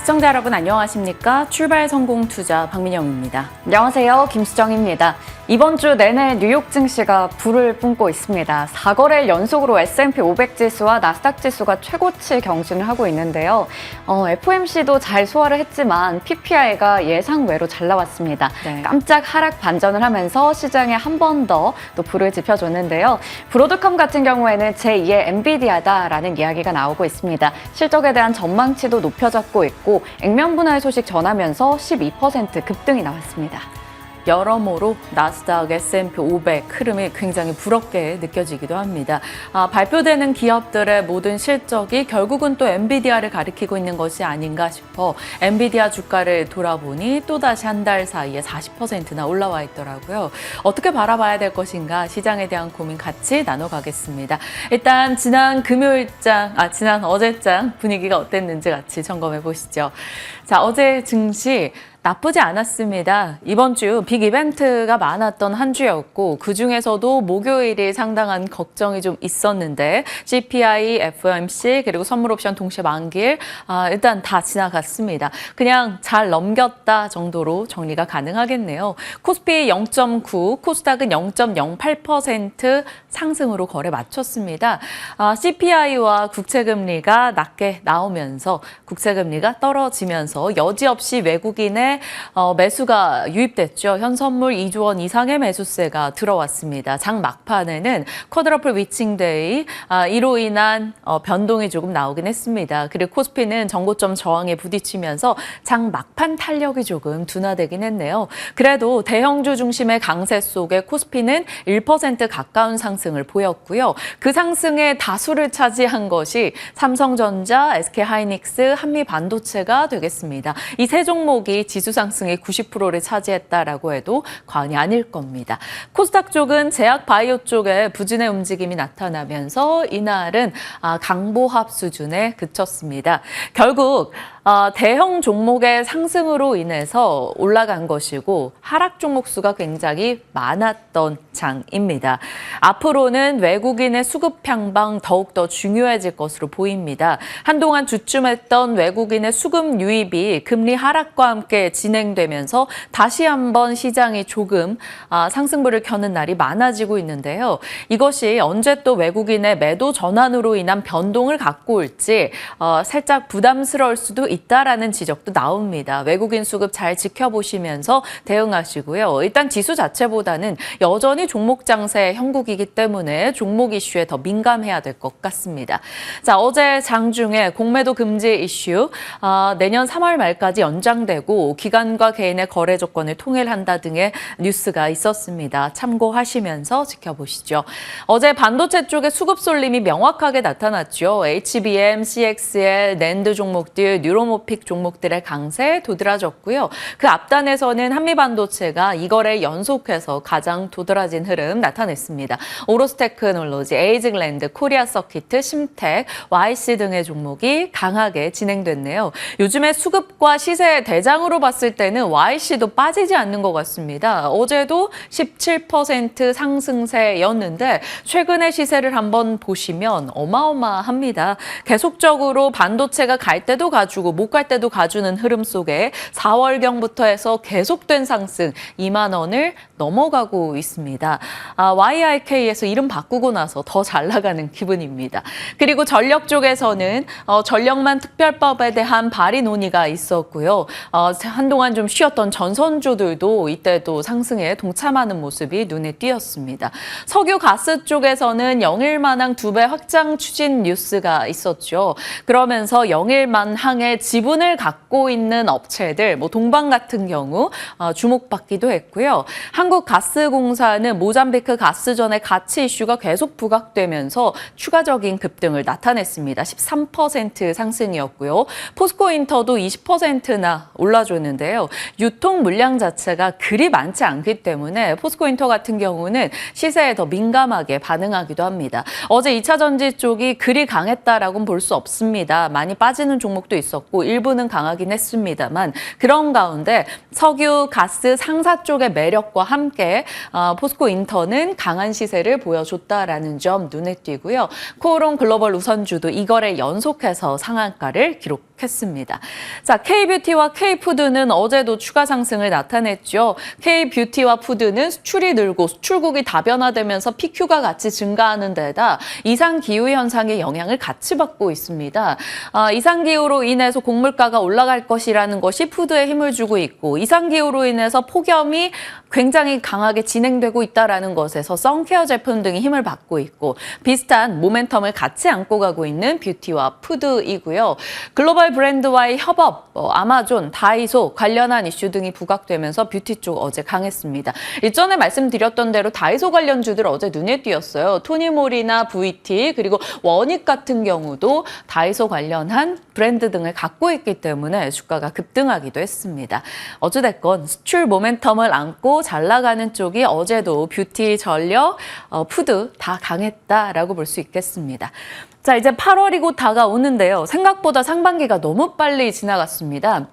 시청자 여러분 안녕하십니까? 출발 성공 투자 박민영입니다. 안녕하세요. 김수정입니다. 이번 주 내내 뉴욕 증시가 불을 뿜고 있습니다. 4거래일 연속으로 S&P 500 지수와 나스닥 지수가 최고치 경신을 하고 있는데요. FOMC도 잘 소화를 했지만 PPI가 예상외로 잘 나왔습니다. 네. 깜짝 하락 반전을 하면서 시장에 한 번 더 또 불을 지펴줬는데요. 브로드컴 같은 경우에는 제2의 엔비디아다라는 이야기가 나오고 있습니다. 실적에 대한 전망치도 높여잡고 있고 액면 분할 소식 전하면서 12% 급등이 나왔습니다. 여러모로 나스닥, S&P 500 흐름이 굉장히 부럽게 느껴지기도 합니다. 발표되는 기업들의 모든 실적이 결국은 또 엔비디아를 가리키고 있는 것이 아닌가 싶어 엔비디아 주가를 돌아보니 또다시 한 달 사이에 40%나 올라와 있더라고요. 어떻게 바라봐야 될 것인가 시장에 대한 고민 같이 나눠가겠습니다. 일단 지난 어제장 분위기가 어땠는지 같이 점검해 보시죠. 자, 어제 증시 나쁘지 않았습니다. 이번 주 빅 이벤트가 많았던 한 주였고 그중에서도 목요일이 상당한 걱정이 좀 있었는데 CPI, FOMC 그리고 선물 옵션 동시에 만기일 일단 다 지나갔습니다. 그냥 잘 넘겼다 정도로 정리가 가능하겠네요. 코스피 0.9, 코스닥은 0.08% 상승으로 거래 마쳤습니다. CPI와 국채금리가 낮게 나오면서 국채금리가 떨어지면서 여지없이 외국인의 매수가 유입됐죠. 현선물 2조 원 이상의 매수세가 들어왔습니다. 장 막판에는 쿼드러플 위칭데이 이로 인한 변동이 조금 나오긴 했습니다. 그리고 코스피는 전고점 저항에 부딪히면서 장 막판 탄력이 조금 둔화되긴 했네요. 그래도 대형주 중심의 강세 속에 코스피는 1% 가까운 상승을 보였고요. 그 상승의 다수를 차지한 것이 삼성전자, SK하이닉스, 한미반도체가 되겠습니다. 이 세 종목이 지수 상승의 90%를 차지했다라고 해도 과언이 아닐 겁니다. 코스닥 쪽은 제약 바이오 쪽에 부진의 움직임이 나타나면서 이날은 강보합 수준에 그쳤습니다. 결국 대형 종목의 상승으로 인해서 올라간 것이고 하락 종목 수가 굉장히 많았던 장입니다. 앞으로는 외국인의 수급 향방 더욱더 중요해질 것으로 보입니다. 한동안 주춤했던 외국인의 수급 유입이 금리 하락과 함께 진행되면서 다시 한번 시장이 조금 상승불을 켜는 날이 많아지고 있는데요. 이것이 언제 또 외국인의 매도 전환으로 인한 변동을 갖고 올지 살짝 부담스러울 수도 있다라는 지적도 나옵니다. 외국인 수급 잘 지켜보시면서 대응하시고요. 일단 지수 자체보다는 여전히 종목 장세의 형국이기 때문에 종목 이슈에 더 민감해야 될 것 같습니다. 자, 어제 장중에 공매도 금지 이슈 내년 3월 말까지 연장되고 기관과 개인의 거래 조건을 통일한다 등의 뉴스가 있었습니다. 참고하시면서 지켜보시죠. 어제 반도체 쪽에 수급 쏠림이 명확하게 나타났죠. HBM, CXL, 낸드 종목들, 뉴로모픽 종목들의 강세 도드라졌고요. 그 앞단에서는 한미반도체가 이거래 연속해서 가장 도드라진 흐름 나타냈습니다. 오로스테크놀로지, 에이징랜드, 코리아서키트, 심텍, YC 등의 종목이 강하게 진행됐네요. 요즘에 수급과 시세의 대장으로 봤을 때는 YC도 빠지지 않는 것 같습니다. 어제도 17% 상승세였는데 최근의 시세를 한번 보시면 어마어마합니다. 계속적으로 반도체가 갈 때도 가주고 못 갈 때도 가주는 흐름 속에 4월경부터 해서 계속된 상승 2만 원을 넘어가고 있습니다. YIK에서 이름 바꾸고 나서 더 잘 나가는 기분입니다. 그리고 전력 쪽에서는 전력만 특별법에 대한 발의 논의가 있었고요. 한동안 좀 쉬었던 전선주들도 이때도 상승에 동참하는 모습이 눈에 띄었습니다. 석유 가스 쪽에서는 영일만항 2배 확장 추진 뉴스가 있었죠. 그러면서 영일만항의 지분을 갖고 있는 업체들, 동방 같은 경우 주목받기도 했고요. 한국가스공사는 모잠비크 가스전의 가치 이슈가 계속 부각되면서 추가적인 급등을 나타냈습니다. 13% 상승이었고요. 포스코인터도 20%나 올라줬는데요. 유통 물량 자체가 그리 많지 않기 때문에 포스코인터 같은 경우는 시세에 더 민감하게 반응하기도 합니다. 어제 2차 전지 쪽이 그리 강했다라고는 볼 수 없습니다. 많이 빠지는 종목도 있었고 일부는 강하긴 했습니다만 그런 가운데 석유, 가스, 상사 쪽의 매력과 함께 포스코인터는 강한 시세를 보여줬다라는 점 눈에 띄고요. 코오롱 글로벌 우선주도 이거래 연속해서 상한가를 기록 했습니다. 자, K뷰티와 K푸드는 어제도 추가 상승을 나타냈죠. K뷰티와 푸드는 수출이 늘고 수출국이 다변화되면서 PQ가 같이 증가하는 데다 이상기후 현상의 영향을 같이 받고 있습니다. 이상기후로 인해서 곡물가가 올라갈 것이라는 것이 푸드에 힘을 주고 있고 이상기후로 인해서 폭염이 굉장히 강하게 진행되고 있다는 것에서 선케어 제품 등이 힘을 받고 있고 비슷한 모멘텀을 같이 안고 가고 있는 뷰티와 푸드이고요. 글로벌 브랜드와의 협업, 아마존, 다이소 관련한 이슈 등이 부각되면서 뷰티 쪽 어제 강했습니다. 일전에 말씀드렸던 대로 다이소 관련주들 어제 눈에 띄었어요. 토니모리나 VT 그리고 원익 같은 경우도 다이소 관련한 브랜드 등을 갖고 있기 때문에 주가가 급등하기도 했습니다. 어찌됐건 수출 모멘텀을 안고 잘 나가는 쪽이 어제도 뷰티, 전력, 푸드 다 강했다라고 볼 수 있겠습니다. 자, 이제 8월이 곧 다가오는데요. 생각보다 상반기가 너무 빨리 지나갔습니다.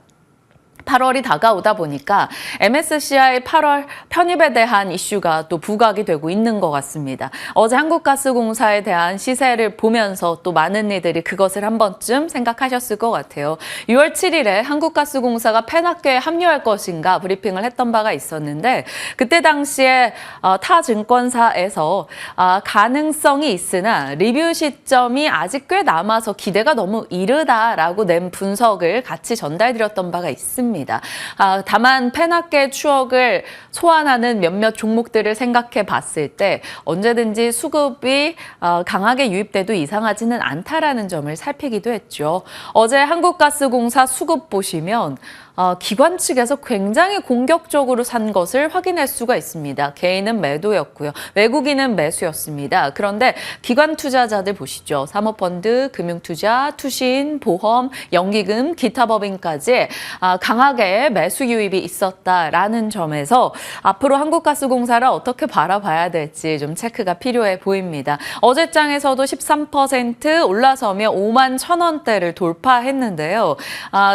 8월이 다가오다 보니까 MSCI 8월 편입에 대한 이슈가 또 부각이 되고 있는 것 같습니다. 어제 한국가스공사에 대한 시세를 보면서 또 많은 이들이 그것을 한 번쯤 생각하셨을 것 같아요. 6월 7일에 한국가스공사가 페나케에 합류할 것인가 브리핑을 했던 바가 있었는데 그때 당시에 타 증권사에서 가능성이 있으나 리뷰 시점이 아직 꽤 남아서 기대가 너무 이르다라고 낸 분석을 같이 전달드렸던 바가 있습니다. 다만 페나케 추억을 소환하는 몇몇 종목들을 생각해 봤을 때 언제든지 수급이 강하게 유입돼도 이상하지는 않다라는 점을 살피기도 했죠. 어제 한국가스공사 수급 보시면 기관 측에서 굉장히 공격적으로 산 것을 확인할 수가 있습니다. 개인은 매도였고요. 외국인은 매수였습니다. 그런데 기관 투자자들 보시죠. 사모펀드, 금융투자, 투신, 보험, 연기금, 기타 법인까지 강하게 매수 유입이 있었다라는 점에서 앞으로 한국가스공사를 어떻게 바라봐야 될지 좀 체크가 필요해 보입니다. 어제장에서도 13% 올라서며 5만 1,000원대를 돌파했는데요.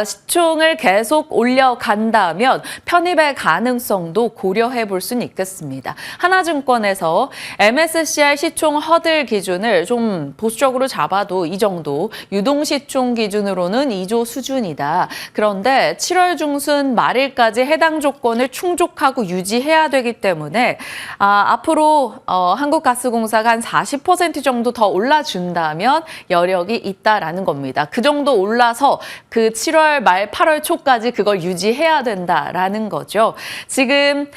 시총을 계속 올려간다면 편입의 가능성도 고려해 볼 수는 있겠습니다. 하나증권에서 MSCI 시총 허들 기준을 좀 보수적으로 잡아도 이 정도, 유동시총 기준으로는 2조 수준이다. 그런데 7월 중순 말일까지 해당 조건을 충족하고 유지해야 되기 때문에 앞으로 한국가스공사가 한 40% 정도 더 올라준다면 여력이 있다라는 겁니다. 그 정도 올라서 그 7월 말 8월 초까지 그걸 유지해야 된다라는 거죠. 지금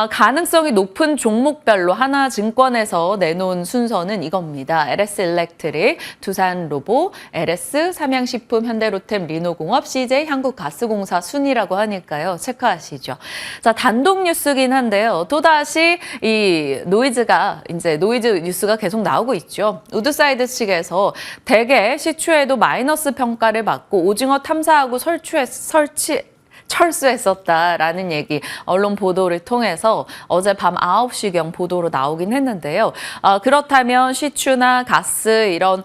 가능성이 높은 종목별로 하나증권에서 내놓은 순서는 이겁니다. LS일렉트릭, 두산로보, LS, 삼양식품, 현대로템, 리노공업, CJ, 한국가스공사 순이라고 하니까요. 체크하시죠. 자, 단독 뉴스긴 한데요. 또다시 이 노이즈 뉴스가 계속 나오고 있죠. 우드사이드 측에서 대개 시추에도 마이너스 평가를 받고 오징어 탐사하고 철수했었다라는 얘기 언론 보도를 통해서 어젯밤 9시경 보도로 나오긴 했는데요. 그렇다면 시추나 가스 이런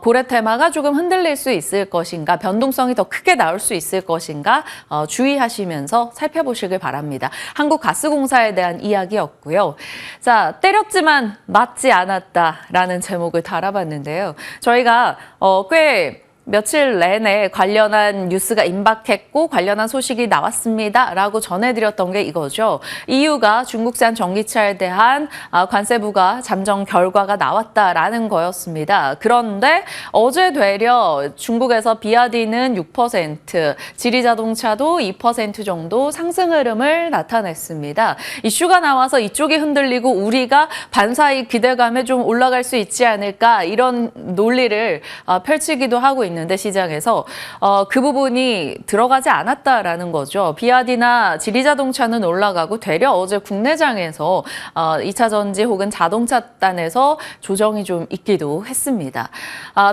고래 테마가 조금 흔들릴 수 있을 것인가, 변동성이 더 크게 나올 수 있을 것인가 주의하시면서 살펴보시길 바랍니다. 한국가스공사에 대한 이야기였고요. 자, 때렸지만 맞지 않았다라는 제목을 달아봤는데요. 저희가 꽤 며칠 내내 관련한 뉴스가 임박했고 관련한 소식이 나왔습니다라고 전해드렸던 게 이거죠. EU가 중국산 전기차에 대한 관세 부과 잠정 결과가 나왔다라는 거였습니다. 그런데 어제 되려 중국에서 비아디는 6%, 지리자동차도 2% 정도 상승 흐름을 나타냈습니다. 이슈가 나와서 이쪽이 흔들리고 우리가 반사이 기대감에 좀 올라갈 수 있지 않을까 이런 논리를 펼치기도 하고 있는데 시장에서 그 부분이 들어가지 않았다라는 거죠. 비아디나 지리자동차는 올라가고 되려 어제 국내장에서 2차 전지 혹은 자동차단에서 조정이 좀 있기도 했습니다.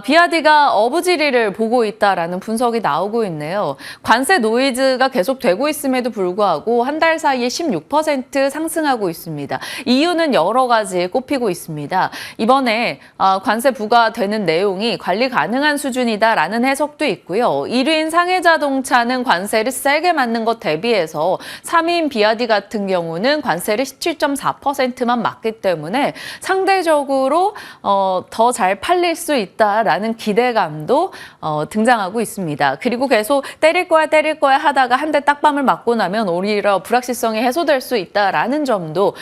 비아디가 어부지리를 보고 있다라는 분석이 나오고 있네요. 관세 노이즈가 계속되고 있음에도 불구하고 한 달 사이에 16% 상승하고 있습니다. 이유는 여러 가지 꼽히고 있습니다. 이번에 관세 부과되는 내용이 관리 가능한 수준이다. 있다라는 해석도 있고요. 1위인 상해자동차는 관세를 세게 맞는 것 대비해서 3위인 비아디 같은 경우는 관세를 17.4%만 맞기 때문에 상대적으로 더 잘 팔릴 수 있다라는 기대감도 등장하고 있습니다. 그리고 계속 때릴 거야 하다가 한 대 딱밤을 맞고 나면 오히려 불확실성이 해소될 수 있다라는 점도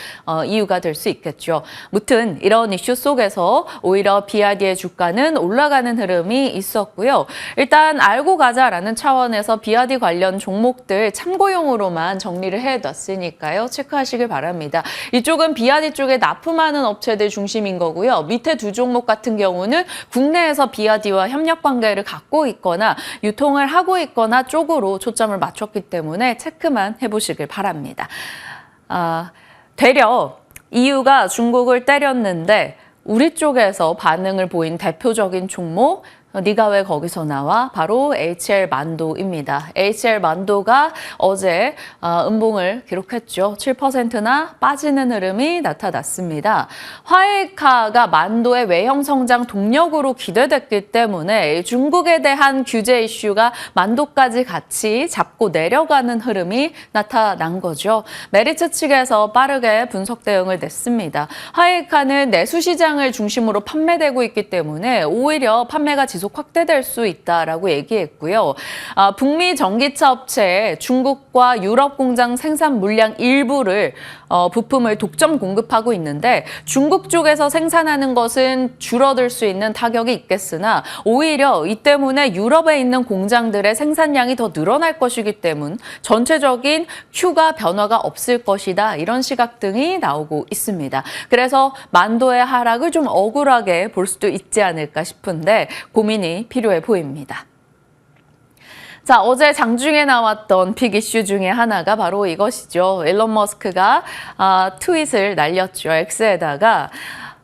이유가 될 수 있겠죠. 무튼 이런 이슈 속에서 오히려 비아디의 주가는 올라가는 흐름이 있었고요. 일단 알고 가자라는 차원에서 비아디 관련 종목들 참고용으로만 정리를 해놨으니까요. 체크하시길 바랍니다. 이쪽은 비아디 쪽에 납품하는 업체들 중심인 거고요. 밑에 두 종목 같은 경우는 국내에서 비아디와 협력 관계를 갖고 있거나 유통을 하고 있거나 쪽으로 초점을 맞췄기 때문에 체크만 해보시길 바랍니다. 되려 EU가 중국을 때렸는데 우리 쪽에서 반응을 보인 대표적인 종목 네가 왜 거기서 나와? 바로 HL 만도입니다. HL 만도가 어제 음봉을 기록했죠. 7%나 빠지는 흐름이 나타났습니다. 화이카가 만도의 외형 성장 동력으로 기대됐기 때문에 중국에 대한 규제 이슈가 만도까지 같이 잡고 내려가는 흐름이 나타난 거죠. 메리츠 측에서 빠르게 분석 대응을 냈습니다. 화이카는 내수 시장을 중심으로 판매되고 있기 때문에 오히려 판매가 지속 확대될 수 있다라고 얘기했고요. 북미 전기차 업체에 중국과 유럽 공장 생산 물량 일부를 부품을 독점 공급하고 있는데 중국 쪽에서 생산하는 것은 줄어들 수 있는 타격이 있겠으나 오히려 이 때문에 유럽에 있는 공장들의 생산량이 더 늘어날 것이기 때문에 전체적인 Q가 변화가 없을 것이다. 이런 시각 등이 나오고 있습니다. 그래서 만도의 하락을 좀 억울하게 볼 수도 있지 않을까 싶은데 고민이 필요해 보입니다. 자, 어제 장중에 나왔던 빅 이슈 중에 하나가 바로 이것이죠. 일론 머스크가 트윗을 날렸죠. X에다가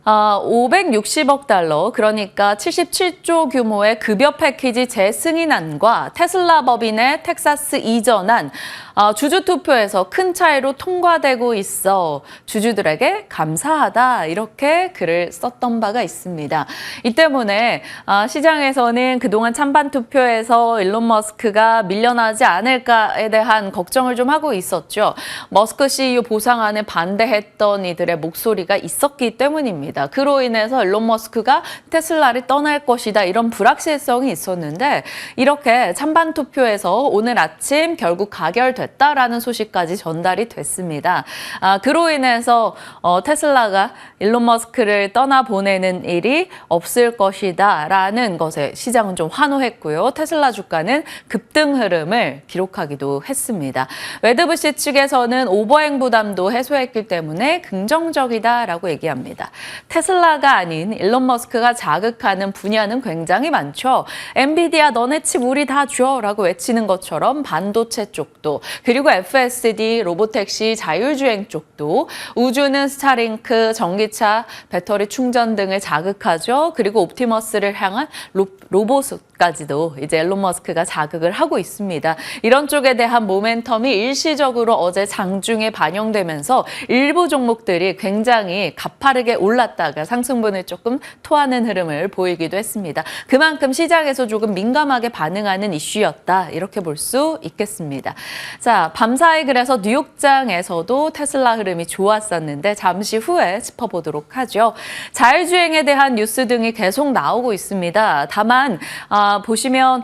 560억 달러, 그러니까 77조 규모의 급여 패키지 재승인안과 테슬라 법인의 텍사스 이전안, 주주 투표에서 큰 차이로 통과되고 있어 주주들에게 감사하다 이렇게 글을 썼던 바가 있습니다. 이 때문에 시장에서는 그동안 찬반 투표에서 일론 머스크가 밀려나지 않을까에 대한 걱정을 좀 하고 있었죠. 머스크 CEO 보상안에 반대했던 이들의 목소리가 있었기 때문입니다. 그로 인해서 일론 머스크가 테슬라를 떠날 것이다 이런 불확실성이 있었는데 이렇게 찬반 투표에서 오늘 아침 결국 가결됐다라는 소식까지 전달이 됐습니다. 그로 인해서 테슬라가 일론 머스크를 떠나보내는 일이 없을 것이다라는 것에 시장은 좀 환호했고요. 테슬라 주가는 급등 흐름을 기록하기도 했습니다. 웨드부시 측에서는 오버행 부담도 해소했기 때문에 긍정적이다라고 얘기합니다. 테슬라가 아닌 일론 머스크가 자극하는 분야는 굉장히 많죠. 엔비디아 너네 칩 우리 다 줘 라고 외치는 것처럼 반도체 쪽도, 그리고 FSD, 로보택시, 자율주행 쪽도, 우주는 스타링크, 전기차, 배터리 충전 등을 자극하죠. 그리고 옵티머스를 향한 로봇까지도 이제 일론 머스크가 자극을 하고 있습니다. 이런 쪽에 대한 모멘텀이 일시적으로 어제 장중에 반영되면서 일부 종목들이 굉장히 가파르게 올랐다가 상승분을 조금 토하는 흐름을 보이기도 했습니다. 그만큼 시장에서 조금 민감하게 반응하는 이슈였다 이렇게 볼 수 있겠습니다. 자, 밤사이 그래서 뉴욕장에서도 테슬라 흐름이 좋았었는데 잠시 후에 짚어보도록 하죠. 자율주행에 대한 뉴스 등이 계속 나오고 있습니다. 다만 보시면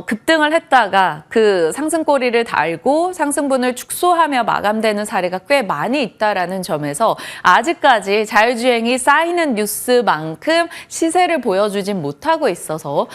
급등을 했다가 그 상승꼬리를 달고 상승분을 축소하며 마감되는 사례가 꽤 많이 있다라는 점에서 아직까지 자율주행이 쌓이는 뉴스만큼 시세를 보여주진 못하고 있어서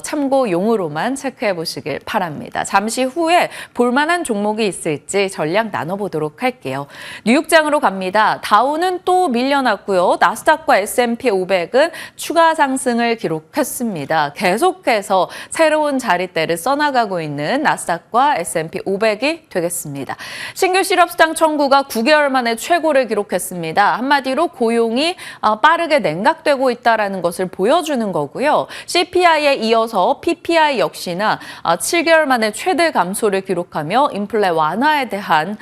참고용으로만 체크해 보시길 바랍니다. 잠시 후에 볼만한 종목이 있을지 전략 나눠보도록 할게요. 뉴욕장으로 갑니다. 다우는 또 밀려났고요. 나스닥과 S&P 500은 추가 상승을 기록했습니다. 계속해서 새로운 자리대를 써나가고 있는 나스닥과 S&P 500이 되겠습니다. 신규 실업수당 청구가 9개월 만에 최고를 기록했습니다. 한마디로 고용이 빠르게 냉각되고 있다는 것을 보여주는 거고요. CPI에 이어서 PPI 역시나 7개월 만에 최대 감소를 기록하며 인플레 완화에 대한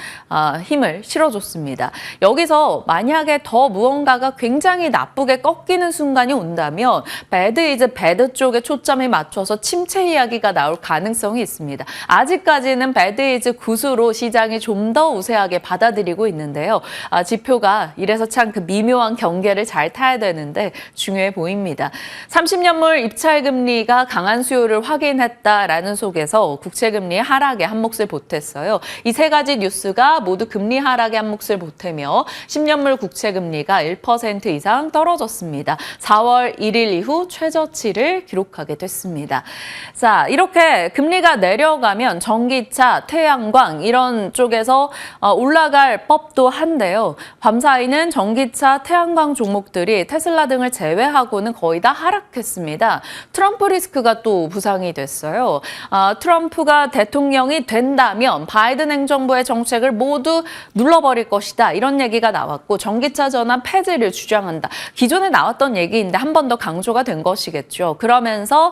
힘을 실어줬습니다. 여기서 만약에 더 무언가가 굉장히 나쁘게 꺾이는 순간이 온다면 배드 이즈 배드 쪽에 초점이 맞춰서 침체 이야기가 나올 가능성이 있습니다. 아직까지는 배드 이즈 굿으로 시장이 좀 더 우세하게 받아들이고 있는데요. 지표가 이래서 참 그 미묘한 경계를 잘 타야 되는데 중요해 보입니다. 30년물 입찰금리가 강한 수요를 확인했다라는 속에서 국채금리의 하락에 한몫을 보탰어요. 이 세 가지 뉴스가 모두 금리 하락에 한몫을 보태며 10년물 국채금리가 1% 이상 떨어졌습니다. 4월 1일 이후 최저치를 기록하게 됐습니다. 자, 이렇게 금리가 내려가면 전기차, 태양광 이런 쪽에서 올라갈 법도 한데요. 밤사이는 전기차, 태양광 종목들이 테슬라 등을 제외하고는 거의 다 하락했습니다. 트럼프 리스크가 또 부상이 됐어요. 트럼프가 대통령이 된다면 바이든 행정부의 정책을 모두 눌러버릴 것이다. 이런 얘기가 나왔고 전기차 전환 폐지를 주장한다. 기존에 나왔던 얘기인데 한 번 더 강조가 된 것이겠죠. 그러면서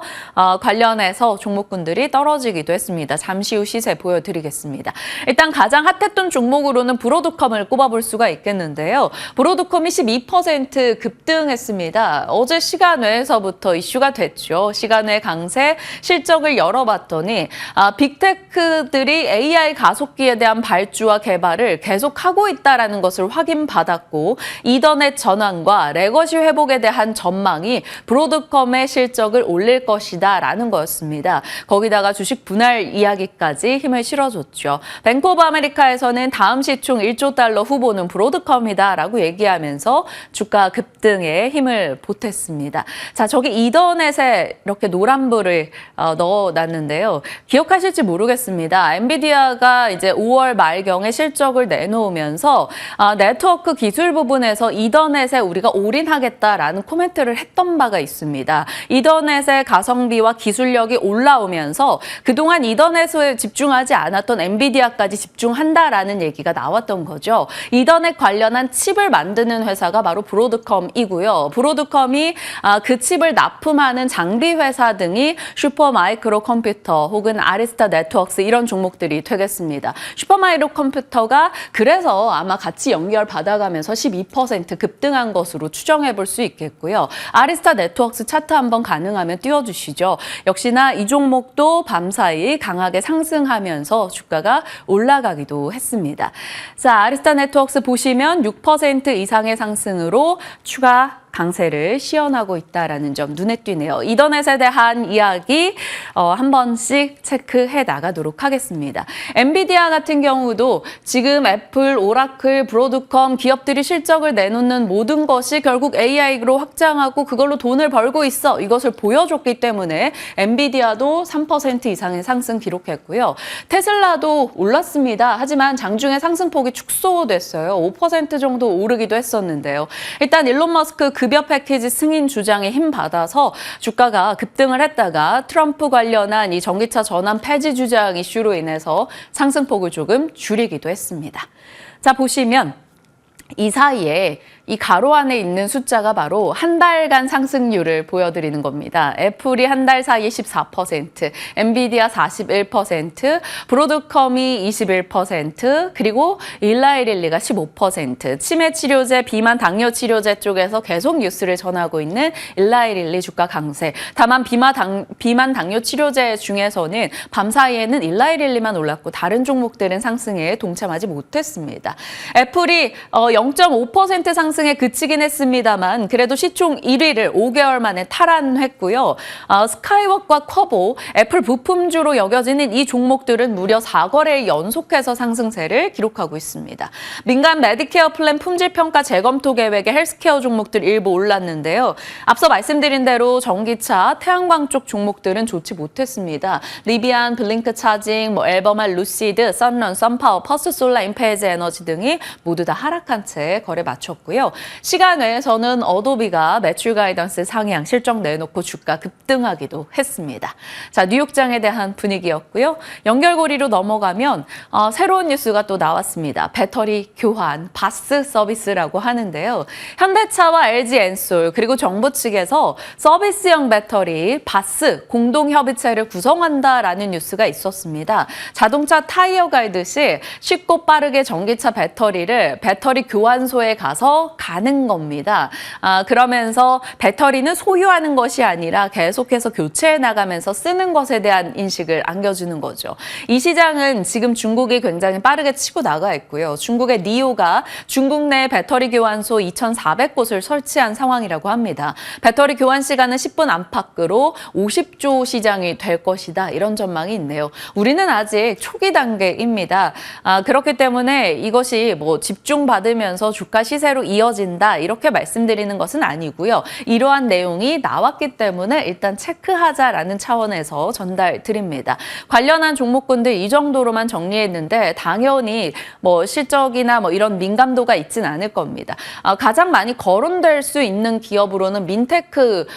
관련해서 종목군들이 떨어지기도 했습니다. 잠시 후 시세 보여드리겠습니다. 일단 가장 핫했던 종목으로는 브로드컴을 꼽아볼 수가 있겠는데요. 브로드컴이 12% 급등했습니다. 어제 시간외에서부터 이슈가 됐죠. 시간외 강세 실적을 열어봤더니 빅테크들이 AI 가속기에 대한 발주와 개발을 계속하고 있다는 것을 확인받았고 이더넷 전환과 레거시 회복에 대한 전망이 브로드컴의 실적을 올릴 것이다 라는 거였습니다. 거기다가 주식 분할 이야기까지 힘을 실어줬죠. 뱅크 오브 아메리카에서는 다음 시총 1조 달러 후보는 브로드컴이다 라고 얘기하면서 주가 급등에 힘을 보탰습니다. 자, 저기 이더넷에 이렇게 노란불을 넣어놨는데요. 기억하실지 모르겠습니다. 엔비디아가 이제 5월 말경에 실적을 내놓으면서 네트워크 기술 부분에서 이더넷에 우리가 올인하겠다라는 코멘트를 했던 바가 있습니다. 이더넷의 가성비와 기술력이 올라오면서 그동안 이더넷에 집중하지 않았던 엔비디아까지 집중한다라는 얘기가 나왔던 거죠. 이더넷 관련한 칩을 만드는 회사가 바로 브로드컴이고요. 브로드컴이 그 칩을 납품하는 장비 회사 등이 슈퍼마이크로 컴퓨터 혹은 아리스타 네트워크스 이런 종목들이 되겠습니다. 슈퍼마이크로 컴퓨터가 그래서 아마 같이 연결 받아가면서 12% 급등한 것으로 추정해 볼 수 있겠고요. 아리스타 네트워크스 차트 한번 가능하면 띄워주시죠. 역시나 이 종목도 밤사이 강하게 상승하면서 주가가 올라가기도 했습니다. 자, 아리스타 네트워크스 보시면 6% 이상의 상승으로 추가 강세를 시연하고 있다는 점 눈에 띄네요. 이더넷에 대한 이야기 한 번씩 체크해 나가도록 하겠습니다. 엔비디아 같은 경우도 지금 애플, 오라클, 브로드컴 기업들이 실적을 내놓는 모든 것이 결국 AI로 확장하고 그걸로 돈을 벌고 있어. 이것을 보여줬기 때문에 엔비디아도 3% 이상의 상승 기록했고요. 테슬라도 올랐습니다. 하지만 장중에 상승폭이 축소됐어요. 5% 정도 오르기도 했었는데요. 일단 일론 머스크 급여 패키지 승인 주장에 힘받아서 주가가 급등을 했다가 트럼프 관련한 이 전기차 전환 폐지 주장 이슈로 인해서 상승폭을 조금 줄이기도 했습니다. 자, 보시면 이 사이에 이 가로 안에 있는 숫자가 바로 한 달간 상승률을 보여드리는 겁니다. 애플이 한 달 사이에 14%, 엔비디아 41%, 브로드컴이 21%, 그리고 일라이릴리가 15%, 치매 치료제, 비만 당뇨 치료제 쪽에서 계속 뉴스를 전하고 있는 일라이릴리 주가 강세. 다만 비만 당뇨 치료제 중에서는 밤 사이에는 일라이릴리만 올랐고 다른 종목들은 상승에 동참하지 못했습니다. 애플이 0.5% 상승에 그치긴 했습니다만 그래도 시총 1위를 5개월 만에 탈환했고요. 스카이웍과 커보, 애플 부품주로 여겨지는 이 종목들은 무려 4거래일 연속해서 상승세를 기록하고 있습니다. 민간 메디케어 플랜 품질평가 재검토 계획의 헬스케어 종목들 일부 올랐는데요. 앞서 말씀드린 대로 전기차, 태양광 쪽 종목들은 좋지 못했습니다. 리비안, 블링크 차징, 엘버말, 루시드, 썬런, 썬파워, 퍼스솔라, 임페이즈 에너지 등이 모두 다 하락한 채 거래 마쳤고요. 있고요. 시간 외에서는 어도비가 매출 가이던스 상향 실적 내놓고 주가 급등하기도 했습니다. 자, 뉴욕장에 대한 분위기였고요. 연결고리로 넘어가면 새로운 뉴스가 또 나왔습니다. 배터리 교환, 바스 서비스라고 하는데요. 현대차와 LG 엔솔 그리고 정부 측에서 서비스형 배터리 바스 공동협의체를 구성한다라는 뉴스가 있었습니다. 자동차 타이어 갈듯이 쉽고 빠르게 전기차 배터리를 배터리 교환소에 가서 가는 겁니다. 그러면서 배터리는 소유하는 것이 아니라 계속해서 교체해 나가면서 쓰는 것에 대한 인식을 안겨주는 거죠. 이 시장은 지금 중국이 굉장히 빠르게 치고 나가 있고요. 중국의 니오가 중국 내 배터리 교환소 2,400곳을 설치한 상황이라고 합니다. 배터리 교환 시간은 10분 안팎으로 50조 시장이 될 것이다. 이런 전망이 있네요. 우리는 아직 초기 단계입니다. 그렇기 때문에 이것이 뭐 집중받으면서 주가 시세로 이어진다. 이렇게 말씀드리는 것은 아니고요. 이러한 내용이 나왔기 때문에 일단 체크하자라는 차원에서 전달드립니다. 관련한 종목군들 이 정도로만 정리했는데 당연히 뭐 실적이나 뭐 이런 민감도가 있진 않을 겁니다. 가장 많이 거론될 수 있는 기업으로는 민테크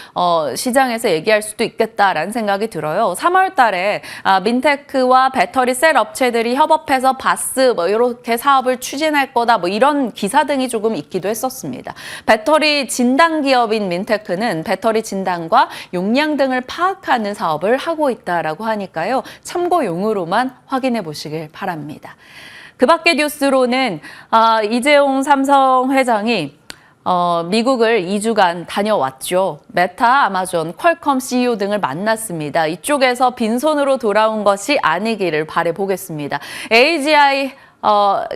시장에서 얘기할 수도 있겠다라는 생각이 들어요. 3월 달에 민테크와 배터리 셀 업체들이 협업해서 바스 뭐 이렇게 사업을 추진할 거다 뭐 이런 기사 등이 조금 있기도 했었습니다. 배터리 진단 기업인 민테크는 배터리 진단과 용량 등을 파악하는 사업을 하고 있다라고 하니까요. 참고용으로만 확인해 보시길 바랍니다. 그 밖의 뉴스로는 이재용 삼성 회장이 미국을 2주간 다녀왔죠. 메타, 아마존, 퀄컴 CEO 등을 만났습니다. 이쪽에서 빈손으로 돌아온 것이 아니기를 바라보겠습니다. AGI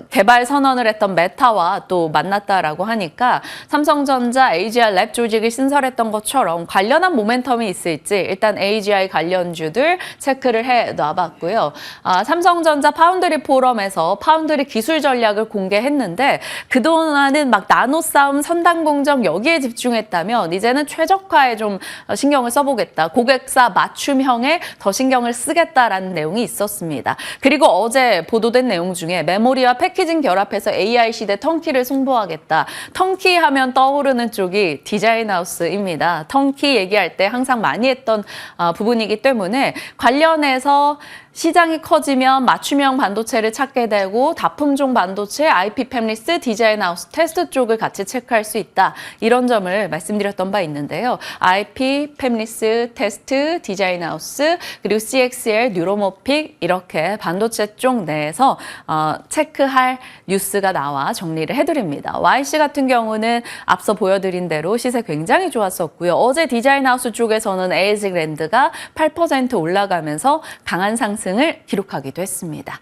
개발 선언을 했던 메타와 또 만났다라고 하니까 삼성전자 AGI 랩 조직이 신설했던 것처럼 관련한 모멘텀이 있을지 일단 AGI 관련주들 체크를 해 놔봤고요. 삼성전자 파운드리 포럼에서 파운드리 기술 전략을 공개했는데 그동안은 막 나노 싸움, 선단 공정 여기에 집중했다면 이제는 최적화에 좀 신경을 써보겠다. 고객사 맞춤형에 더 신경을 쓰겠다라는 내용이 있었습니다. 그리고 어제 보도된 내용 중에 메모리와 패키징 결합해서 AI 시대 턴키를 승부하겠다. 턴키 하면 떠오르는 쪽이 디자인하우스입니다. 턴키 얘기할 때 항상 많이 했던 부분이기 때문에 관련해서 시장이 커지면 맞춤형 반도체를 찾게 되고 다품종 반도체, IP 팹리스, 디자인하우스, 테스트 쪽을 같이 체크할 수 있다. 이런 점을 말씀드렸던 바 있는데요. IP, 팹리스, 테스트, 디자인하우스, 그리고 CXL, 뉴로모픽 이렇게 반도체 쪽 내에서 체크할 뉴스가 나와 정리를 해드립니다. YC 같은 경우는 앞서 보여드린 대로 시세 굉장히 좋았었고요. 어제 디자인하우스 쪽에서는 에이직랜드가 8% 올라가면서 강한 상승을 기록하기도 했습니다.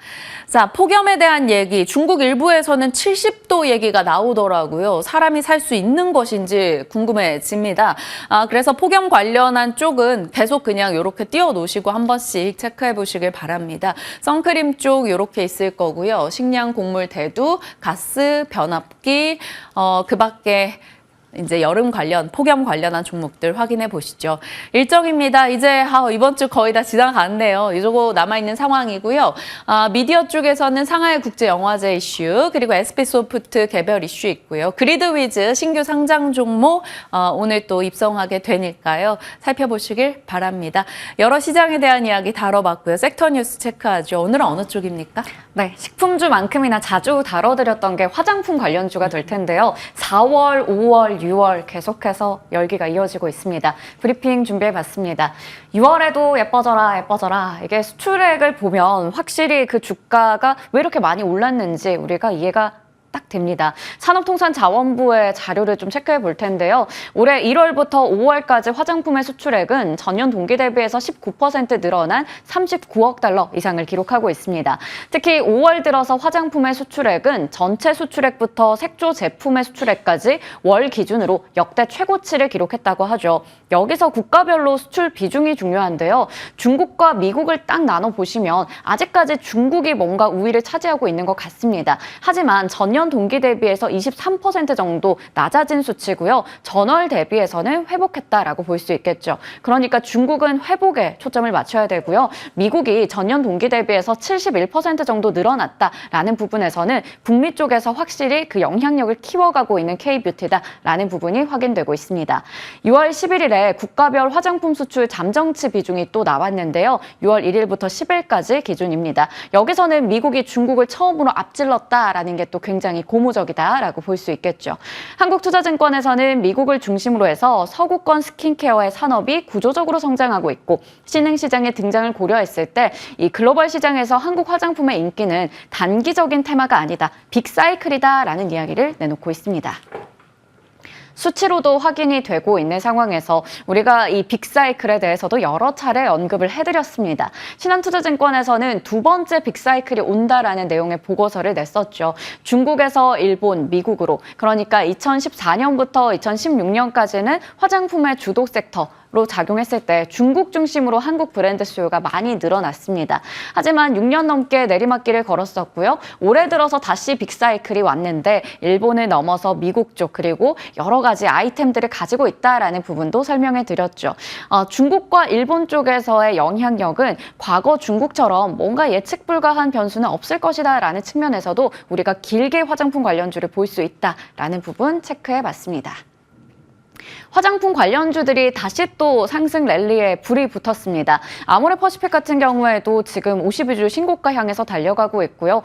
자, 폭염에 대한 얘기, 중국 일부에서는 70도 얘기가 나오더라고요. 사람이 살 수 있는 것인지 궁금해집니다. 그래서 폭염 관련한 쪽은 계속 그냥 이렇게 띄워놓으시고 한 번씩 체크해 보시길 바랍니다. 선크림 쪽 이렇게 있을 거고요. 식량, 곡물, 대두, 가스, 변압기, 그 밖에 이제 여름 관련, 폭염 관련한 종목들 확인해 보시죠. 일정입니다. 이제 이번 주 거의 다 지나갔네요. 이저거 남아있는 상황이고요. 미디어 쪽에서는 상하이 국제영화제 이슈, 그리고 SP소프트 개별 이슈 있고요. 그리드위즈 신규 상장 종목 오늘 또 입성하게 되니까요. 살펴보시길 바랍니다. 여러 시장에 대한 이야기 다뤄봤고요. 섹터 뉴스 체크하죠. 오늘은 어느 쪽입니까? 네, 식품주만큼이나 자주 다뤄드렸던 게 화장품 관련주가 될 텐데요. 4월, 5월, 6월 계속해서 열기가 이어지고 있습니다. 브리핑 준비해봤습니다. 6월에도 예뻐져라, 예뻐져라. 이게 수출액을 보면 확실히 그 주가가 왜 이렇게 많이 올랐는지 우리가 이해가 딱 됩니다. 산업통상자원부의 자료를 좀 체크해 볼 텐데요. 올해 1월부터 5월까지 화장품의 수출액은 전년 동기 대비해서 19% 늘어난 39억 달러 이상을 기록하고 있습니다. 특히 5월 들어서 화장품의 수출액은 전체 수출액부터 색조 제품의 수출액까지 월 기준으로 역대 최고치를 기록했다고 하죠. 여기서 국가별로 수출 비중이 중요한데요. 중국과 미국을 딱 나눠보시면 아직까지 중국이 뭔가 우위를 차지하고 있는 것 같습니다. 하지만 전년 전년 동기 대비해서 23% 정도 낮아진 수치고요. 전월 대비해서는 회복했다라고 볼 수 있겠죠. 그러니까 중국은 회복에 초점을 맞춰야 되고요. 미국이 전년 동기 대비해서 71% 정도 늘어났다라는 부분에서는 북미 쪽에서 확실히 그 영향력을 키워가고 있는 K뷰티다라는 부분이 확인되고 있습니다. 6월 11일에 국가별 화장품 수출 잠정치 비중이 또 나왔는데요. 6월 1일부터 10일까지 기준입니다. 여기서는 미국이 중국을 처음으로 앞질렀다라는 게 또 굉장히 고무적이다라고 볼 수 있겠죠. 한국투자증권에서는 미국을 중심으로 해서 서구권 스킨케어의 산업이 구조적으로 성장하고 있고 신흥시장의 등장을 고려했을 때 이 글로벌 시장에서 한국 화장품의 인기는 단기적인 테마가 아니다. 빅사이클이다라는 이야기를 내놓고 있습니다. 수치로도 확인이 되고 있는 상황에서 우리가 이 빅사이클에 대해서도 여러 차례 언급을 해드렸습니다. 신한투자증권에서는 두 번째 빅사이클이 온다라는 내용의 보고서를 냈었죠. 중국에서 일본, 미국으로 그러니까 2014년부터 2016년까지는 화장품의 주도 섹터 로 작용했을 때 중국 중심으로 한국 브랜드 수요가 많이 늘어났습니다. 하지만 6년 넘게 내리막길을 걸었었고요. 올해 들어서 다시 빅사이클이 왔는데 일본을 넘어서 미국 쪽 그리고 여러 가지 아이템들을 가지고 있다라는 부분도 설명해 드렸죠. 중국과 일본 쪽에서의 영향력은 과거 중국처럼 뭔가 예측 불가한 변수는 없을 것이다라는 측면에서도 우리가 길게 화장품 관련주를 볼 수 있다라는 부분 체크해 봤습니다. 화장품 관련주들이 다시 또 상승 랠리에 불이 붙었습니다. 아모레퍼시픽 같은 경우에도 지금 52주 신고가 향해서 달려가고 있고요.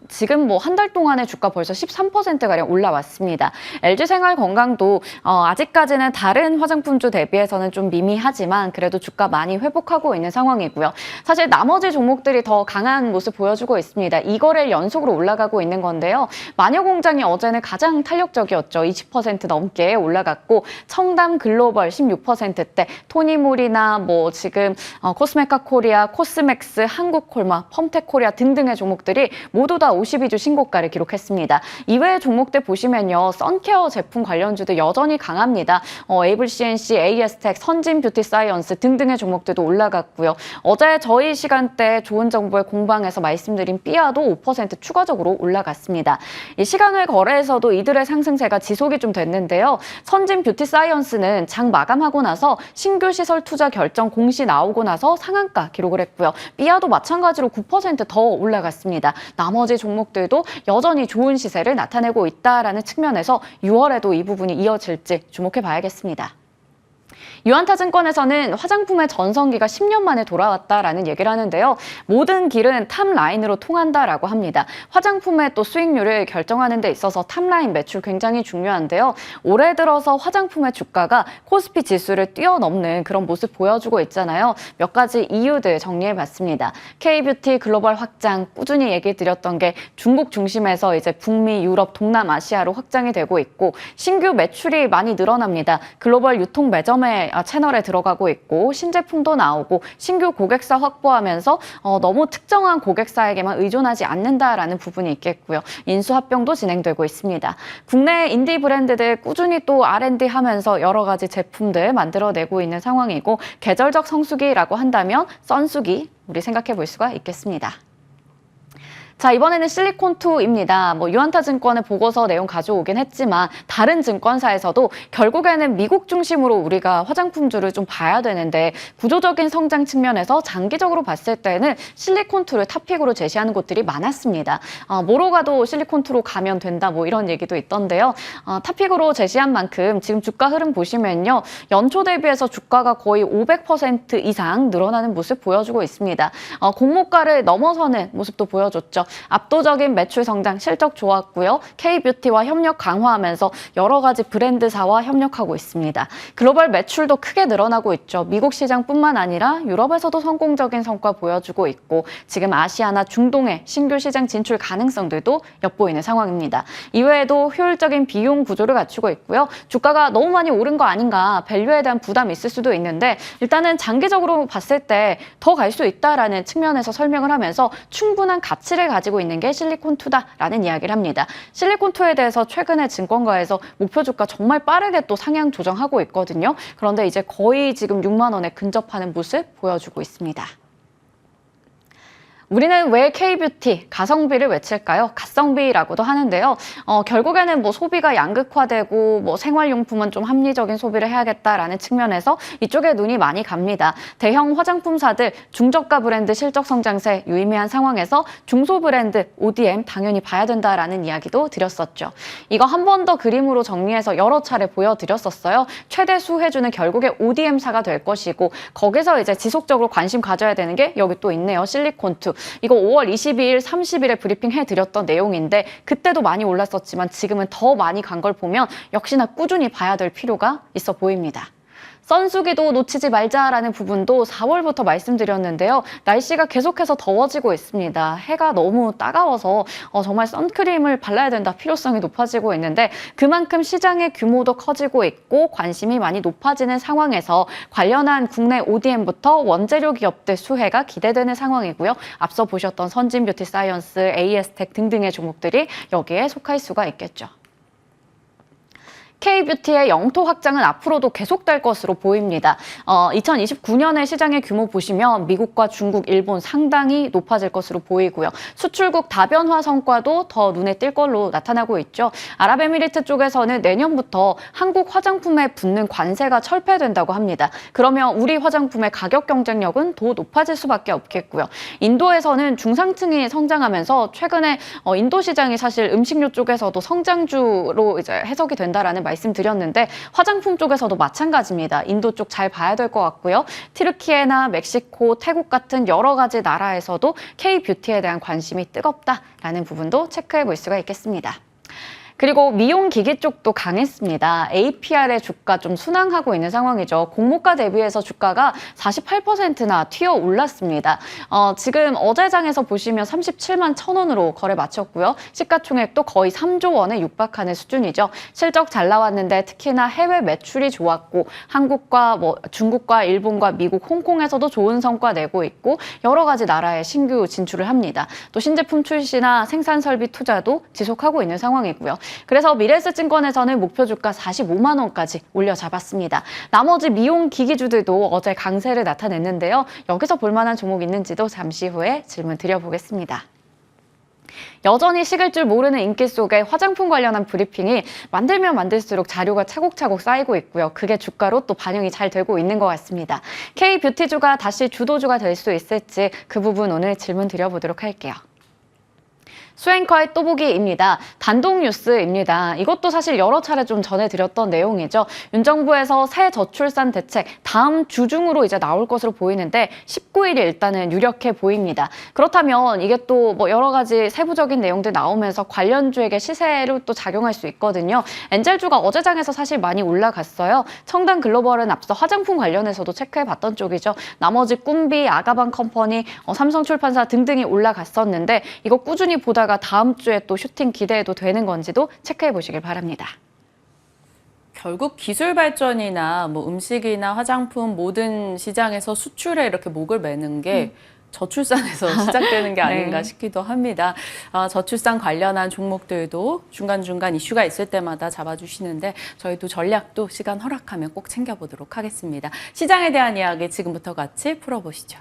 지금 뭐 한 달 동안의 주가 벌써 13%가량 올라왔습니다. LG생활건강도 아직까지는 다른 화장품주 대비해서는 좀 미미하지만 그래도 주가 많이 회복하고 있는 상황이고요. 사실 나머지 종목들이 더 강한 모습 보여주고 있습니다. 2거래일 연속으로 올라가고 있는 건데요. 마녀공장이 어제는 가장 탄력적이었죠. 20% 넘게 올라갔고 청담 글로벌 16%대, 토니모리나 뭐 지금 코스메카 코리아, 코스맥스, 한국콜마, 펌텍 코리아 등등의 종목들이 모두 다 52주 신고가를 기록했습니다. 이외의 종목들 보시면요. 선케어 제품 관련주도 여전히 강합니다. 에이블 CNC, AS텍, 선진 뷰티 사이언스 등등의 종목들도 올라갔고요. 어제 저희 시간대 좋은 정보의 공방에서 말씀드린 삐아도 5% 추가적으로 올라갔습니다. 이 시간을 거래에서도 이들의 상승세가 지속이 좀 됐는데요. 선진 뷰티 사이언스는 장 마감하고 나서 신규 시설 투자 결정 공시 나오고 나서 상한가 기록을 했고요. 삐아도 마찬가지로 9% 더 올라갔습니다. 나머지 종목들도 여전히 좋은 시세를 나타내고 있다라는 측면에서 6월에도 이 부분이 이어질지 주목해 봐야겠습니다. 유한타증권에서는 화장품의 전성기가 10년 만에 돌아왔다라는 얘기를 하는데요. 모든 길은 탑라인으로 통한다라고 합니다. 화장품의 또 수익률을 결정하는 데 있어서 탑라인 매출 굉장히 중요한데요. 올해 들어서 화장품의 주가가 코스피 지수를 뛰어넘는 그런 모습 보여주고 있잖아요. 몇 가지 이유들 정리해봤습니다. K뷰티 글로벌 확장 꾸준히 얘기 드렸던 게 중국 중심에서 이제 북미, 유럽, 동남아시아로 확장이 되고 있고 신규 매출이 많이 늘어납니다. 글로벌 유통 매점에 채널에 들어가고 있고 신제품도 나오고 신규 고객사 확보하면서 너무 특정한 고객사에게만 의존하지 않는다라는 부분이 있겠고요. 인수합병도 진행되고 있습니다. 국내 인디 브랜드들 꾸준히 또 R&D 하면서 여러 가지 제품들 만들어내고 있는 상황이고 계절적 성수기라고 한다면 썬수기 우리 생각해 볼 수가 있겠습니다. 자, 이번에는 실리콘2입니다. 유한타증권의 보고서 내용 가져오긴 했지만 다른 증권사에서도 결국에는 미국 중심으로 우리가 화장품주를 좀 봐야 되는데 구조적인 성장 측면에서 장기적으로 봤을 때는 실리콘2를 탑픽으로 제시하는 곳들이 많았습니다. 뭐로 가도 실리콘2로 가면 된다 이런 얘기도 있던데요. 탑픽으로 제시한 만큼 지금 주가 흐름 보시면요. 연초 대비해서 주가가 거의 500% 이상 늘어나는 모습 보여주고 있습니다. 공모가를 넘어서는 모습도 보여줬죠. 압도적인 매출 성장, 실적 좋았고요. K뷰티와 협력 강화하면서 여러 가지 브랜드사와 협력하고 있습니다. 글로벌 매출도 크게 늘어나고 있죠. 미국 시장뿐만 아니라 유럽에서도 성공적인 성과 보여주고 있고 지금 아시아나 중동의 신규 시장 진출 가능성들도 엿보이는 상황입니다. 이외에도 효율적인 비용 구조를 갖추고 있고요. 주가가 너무 많이 오른 거 아닌가 밸류에 대한 부담이 있을 수도 있는데 일단은 장기적으로 봤을 때 더 갈 수 있다라는 측면에서 설명을 하면서 충분한 가치를 가지고 있는 게 실리콘2다라는 이야기를 합니다. 실리콘2에 대해서 최근에 증권가에서 목표 주가 정말 빠르게 또 상향 조정하고 있거든요. 그런데 이제 거의 지금 6만 원에 근접하는 모습 보여주고 있습니다. 우리는 왜 K뷰티, 가성비를 외칠까요? 가성비라고도 하는데요. 결국에는 뭐 소비가 양극화되고 뭐 생활용품은 좀 합리적인 소비를 해야겠다라는 측면에서 이쪽에 눈이 많이 갑니다. 대형 화장품사들 중저가 브랜드 실적 성장세 유의미한 상황에서 중소 브랜드 ODM 당연히 봐야 된다라는 이야기도 드렸었죠. 이거 한 번 더 그림으로 정리해서 여러 차례 보여드렸었어요. 최대 수혜주는 결국에 ODM사가 될 것이고 거기서 이제 지속적으로 관심 가져야 되는 게 여기 또 있네요. 실리콘2. 이거 5월 22일, 30일에 브리핑 해드렸던 내용인데 그때도 많이 올랐었지만 지금은 더 많이 간 걸 보면 역시나 꾸준히 봐야 될 필요가 있어 보입니다. 선수기도 놓치지 말자라는 부분도 4월부터 말씀드렸는데요. 날씨가 계속해서 더워지고 있습니다. 해가 너무 따가워서 정말 선크림을 발라야 된다 필요성이 높아지고 있는데 그만큼 시장의 규모도 커지고 있고 관심이 많이 높아지는 상황에서 관련한 국내 ODM부터 원재료 기업들 수혜가 기대되는 상황이고요. 앞서 보셨던 선진뷰티사이언스, AS텍 등등의 종목들이 여기에 속할 수가 있겠죠. K뷰티의 영토 확장은 앞으로도 계속될 것으로 보입니다. 2029년의 시장의 규모 보시면 미국과 중국, 일본 상당히 높아질 것으로 보이고요. 수출국 다변화 성과도 더 눈에 띌 걸로 나타나고 있죠. 아랍에미리트 쪽에서는 내년부터 한국 화장품에 붙는 관세가 철폐된다고 합니다. 그러면 우리 화장품의 가격 경쟁력은 더 높아질 수밖에 없겠고요. 인도에서는 중상층이 성장하면서 최근에 인도 시장이 사실 음식료 쪽에서도 성장주로 이제 해석이 된다라는 말씀드렸는데 화장품 쪽에서도 마찬가지입니다. 인도 쪽 잘 봐야 될 것 같고요. 튀르키예나 멕시코, 태국 같은 여러 가지 나라에서도 K뷰티에 대한 관심이 뜨겁다라는 부분도 체크해 볼 수가 있겠습니다. 그리고 미용기기 쪽도 강했습니다. APR의 주가 좀 순항하고 있는 상황이죠. 공모가 대비해서 주가가 48%나 튀어 올랐습니다. 지금 어제장에서 보시면 37만 1,000원으로 거래 마쳤고요. 시가총액도 거의 3조 원에 육박하는 수준이죠. 실적 잘 나왔는데 특히나 해외 매출이 좋았고 한국과 중국과 일본과 미국, 홍콩에서도 좋은 성과 내고 있고 여러 가지 나라에 신규 진출을 합니다. 또 신제품 출시나 생산 설비 투자도 지속하고 있는 상황이고요. 그래서 미래에셋증권에서는 목표 주가 45만 원까지 올려 잡았습니다. 나머지 미용 기기주들도 어제 강세를 나타냈는데요. 여기서 볼만한 종목 있는지도 잠시 후에 질문 드려보겠습니다. 여전히 식을 줄 모르는 인기 속에 화장품 관련한 브리핑이 만들면 만들수록 자료가 차곡차곡 쌓이고 있고요. 그게 주가로 또 반영이 잘 되고 있는 것 같습니다. K뷰티주가 다시 주도주가 될 수 있을지 그 부분 오늘 질문 드려보도록 할게요. 수앵커의 또보기입니다. 단독 뉴스입니다. 이것도 사실 여러 차례 좀 전해드렸던 내용이죠. 윤 정부에서 새 저출산 대책 다음 주 중으로 이제 나올 것으로 보이는데 19일이 일단은 유력해 보입니다. 그렇다면 이게 또 뭐 여러 가지 세부적인 내용들 나오면서 관련주에게 시세로 또 작용할 수 있거든요. 엔젤주가 어제장에서 사실 많이 올라갔어요. 청단 글로벌은 앞서 화장품 관련해서도 체크해봤던 쪽이죠. 나머지 꿈비, 아가방 컴퍼니, 삼성출판사 등등이 올라갔었는데 이거 꾸준히 보다가 다음 주에 또 슈팅 기대해도 되는 건지도 체크해 보시길 바랍니다. 결국 기술 발전이나 뭐 음식이나 화장품 모든 시장에서 수출에 이렇게 목을 매는 게 저출산에서 시작되는 게 아닌가 네. 싶기도 합니다. 저출산 관련한 종목들도 중간중간 이슈가 있을 때마다 잡아주시는데 저희도 전략도 시간 허락하면 꼭 챙겨보도록 하겠습니다. 시장에 대한 이야기 지금부터 같이 풀어보시죠.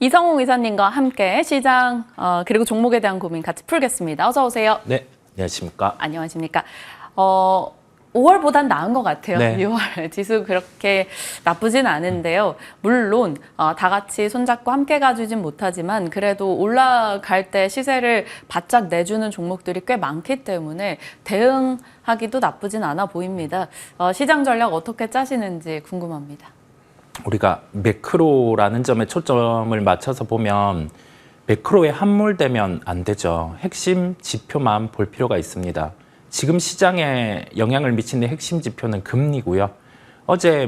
이성웅 이사님과 함께 시장 그리고 종목에 대한 고민 같이 풀겠습니다. 어서 오세요. 네, 안녕하십니까. 안녕하십니까. 5월보단 나은 것 같아요. 네. 6월 지수 그렇게 나쁘진 않은데요. 물론 다 같이 손잡고 함께 가주진 못하지만 그래도 올라갈 때 시세를 바짝 내주는 종목들이 꽤 많기 때문에 대응하기도 나쁘진 않아 보입니다. 시장 전략 어떻게 짜시는지 궁금합니다. 우리가 매크로라는 점에 초점을 맞춰서 보면 매크로에 함몰되면 안 되죠. 핵심 지표만 볼 필요가 있습니다. 지금 시장에 영향을 미치는 핵심 지표는 금리고요. 엊그제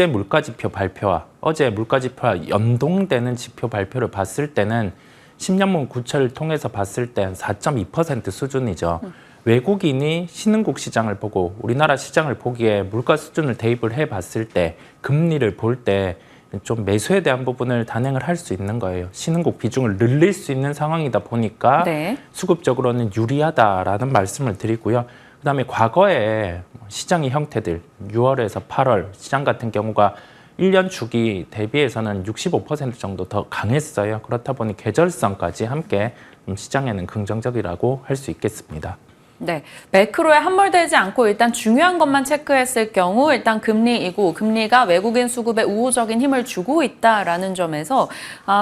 물가지표 발표와 어제 물가지표와 연동되는 지표 발표를 봤을 때는 10년물 구체를 통해서 봤을 때 4.2% 수준이죠. 외국인이 신흥국 시장을 보고 우리나라 시장을 보기에 물가 수준을 대입을 해봤을 때 금리를 볼 때 좀 매수에 대한 부분을 단행을 할 수 있는 거예요. 신흥국 비중을 늘릴 수 있는 상황이다 보니까 네. 수급적으로는 유리하다라는 말씀을 드리고요. 그다음에 과거에 시장의 형태들 6월에서 8월 시장 같은 경우가 1년 주기 대비해서는 65% 정도 더 강했어요. 그렇다 보니 계절성까지 함께 시장에는 긍정적이라고 할 수 있겠습니다. 네, 매크로에 함몰되지 않고 일단 중요한 것만 체크했을 경우 일단 금리이고 금리가 외국인 수급에 우호적인 힘을 주고 있다라는 점에서